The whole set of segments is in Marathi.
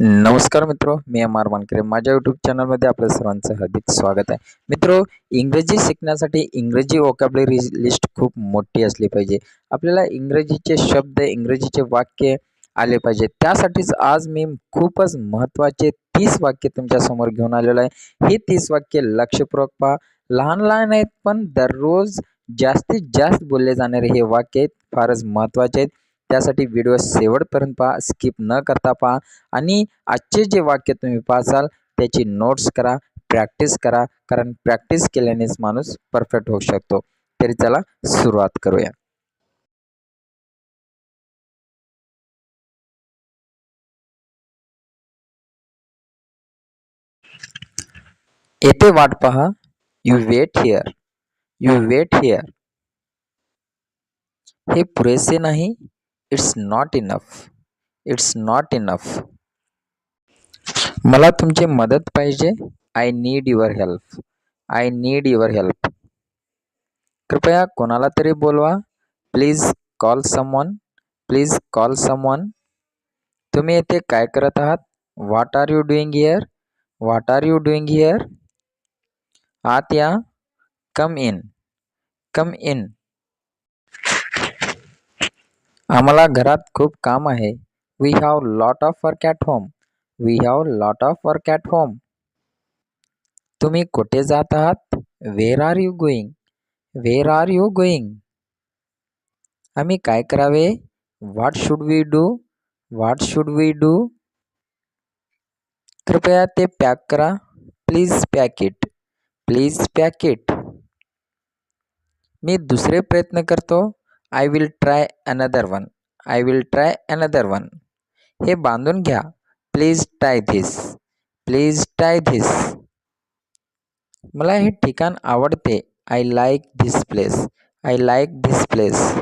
नमस्कार मित्रो, मी अमर मानकरे. माझ्या यूट्यूब चॅनलमध्ये आपल्या सर्वांचं हार्दिक स्वागत आहे. मित्रो, इंग्रजी शिकण्यासाठी इंग्रजी व्होकॅब्युलरी लिस्ट खूप मोठी असली पाहिजे. आपल्याला इंग्रजीचे शब्द, इंग्रजीचे वाक्य आले पाहिजे. त्यासाठीच आज मी खूपच महत्त्वाचे 30 वाक्य तुमच्यासमोर घेऊन आलेलो आहे. ही 30 वाक्य लक्षपूर्वक पहा. लहान आहेत, पण दररोज जास्तीत जास्त बोलले जाणारे हे वाक्य आहेत. फारच महत्त्वाचे आहेत. त्यासाठी व्हिडिओ शेवटपर्यंत पहा, स्किप न करता पहा आणि आजचे जे वाक्य तुम्ही पाहाल त्याची नोट्स करा, प्रॅक्टिस करा, कारण प्रॅक्टिस केल्यानेच माणूस परफेक्ट होऊ शकतो. तरी चला सुरुवात करूया. येथे वाट पहा. You wait here. You wait here. हे पुरेसे नाही. It's not enough. It's not enough. मला तुमची मदत पाहिजे. I need your help. I need your help. कृपया कोणाला तरी बोलवा. Please call someone. Please call someone. तुम्ही येथे काय करत आहात? What are you doing here? What are you doing here? आत या. Come in. Come in. आम्हाला घरात खूप काम आहे. We have lot of work at home. We have lot of work at home. तुम्ही कुठे जात आहात? Where are you going? Where are you going? आम्ही काय करावे? What should we do? What should we do? कृपया ते पॅक करा. Please pack it. Please pack it. मी दुसरे प्रयत्न करतो. I will try another one. I will try another one. हे बांधून घ्या. Please tie this. Please tie this. मला हे ठिकाण आवडते. I like this place. I like this place.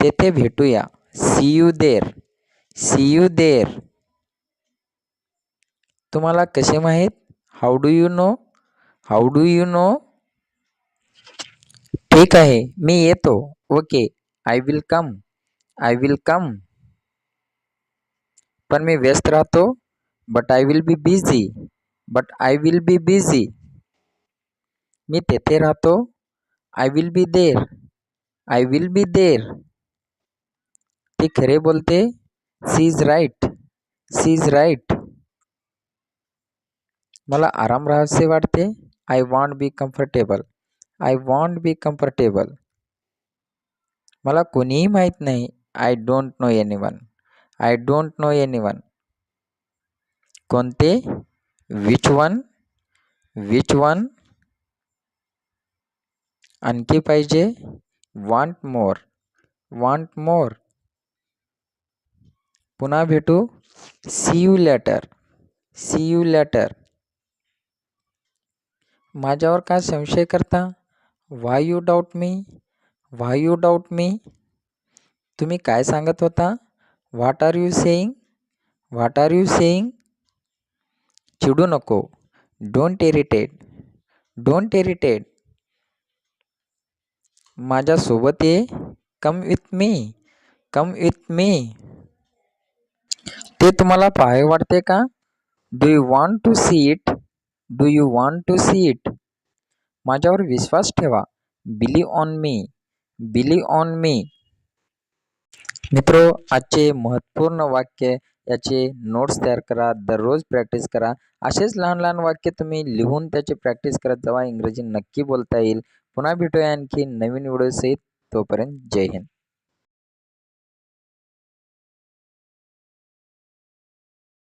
तेथे भेटूया. See you there. See you there. तुम्हाला कसे माहीत? How do you know? How do you know? ठीक आहे, मी येतो. Okay, I will come. I will come. पण मी व्यस्त राहतो. But I will be busy. But I will be busy. मी तेथे राहतो. I will be there. I will be there. ती खरे बोलते. She is right. C is right. मला आराम राहावेसे वाटते. I want be comfortable. I want be comfortable. मला कोणीही माहीत नाही. I don't know anyone. I don't know anyone. कोणते? Which one? Which one? आणखी पाहिजे. Want more. Want more. पुन्हा भेटू. See you later. See you later. माझ्यावर काय संशय करता? Why you doubt me? Why you doubt me? तुम्ही काय सांगत होता? What are you saying? What are you saying? चिडू नको. Don't irritate. Don't irritate. माझ्यासोबत ये. Come with me. Come with me. ते तुम्हाला पाहावे वाटते का? Do you want to see it? Do you want to see it? माझ्यावर विश्वास ठेवा. Believe on me. Believe on me. मित्रो, आजचे महत्त्वपूर्ण वाक्य याचे नोट्स तयार करा. दररोज प्रॅक्टिस करा. असेच लहान लहान वाक्य तुम्ही लिहून त्याची प्रॅक्टिस करत जावा. इंग्रजी नक्की बोलता येईल. पुन्हा भेटूया आणखी नवीन व्हिडिओ सहित. तोपर्यंत जय हिंद.